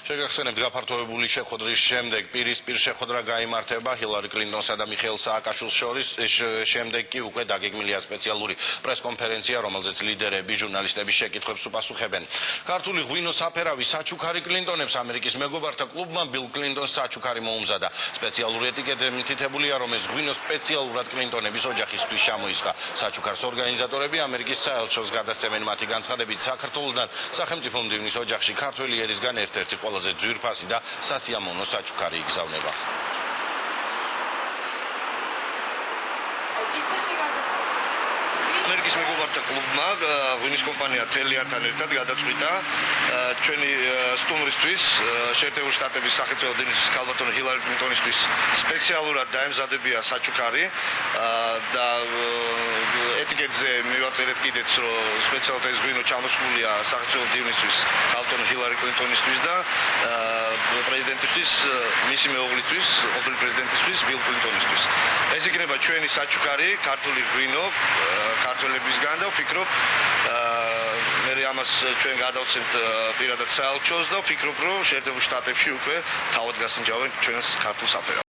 შეგახსენებთ, გაფართოებული შეხვედრის შემდეგ პირისპირ შეხვედრა გაიმართება ჰილარი კლინტონსა და მიხეილ სააკაშვილის შორის. შემდეგ კი უკვე დაგეგმილია სპეციალური პრესკონფერენცია, რომელზეც ლიდერები ჟურნალისტების შეკითხვებს უპასუხებენ. ქართული ღვინოს აფერავი საჩუქარი კლინტონებს ამერიკის მეგობართა კლუბმა ბილ კლინტონს საჩუქარი მოუმზადა. სპეციალური ეტიკეტი მითითებულია, რომ ეს ღვინო სპეციალურად კლინტონების ოჯახისთვის ჩამოისხა. საჩუქარს ორგანიზატორები ამერიკის საელჩოს გადასცემენ. მათი განცხადებით, საქართველოსთან სახელმწიფო მდივნის ოჯახში ქართველი ერისგან ერთ-ერთი ყველაზე ძვირფასი და სასიამოვნო საჩუქარი იგზავნება. ამერიკის მეგობართა კლუბმა ღვინის კომპანია თელიართან ერთად გადაწყვიტა ჩვენი სტუმრისთვის შეერთებული შტატების სახელმწიფო დინის ქალბატონი ჰილარი კლინტონისთვის სპეციალურად დაემზადებია საჩუქარი და ეტიკეტზე მივაწერეთ კიდეც რომ სპეციალურად ეს ღვინო ჩამოსხმულია სახელმწიფო დინისთვის ქალბატონი ჰილარი კლინტონისთვის და პრეზიდენტისთვის მისი მეუღლისთვის ყოფილი პრეზიდენტისთვის ბილ კლინტონისთვის. ეს იქნება ჩვენი საჩუქარი ქართული ღვინო ქართველებისგან და ვფიქრობ მე ამას ჩვენ გადავცემთ პირადად საელჩოს და ვფიქრობ რომ შეერთებულ შტატებში უკვე თავად გასინჯავენ ჩვენს ქართულ საფერავს.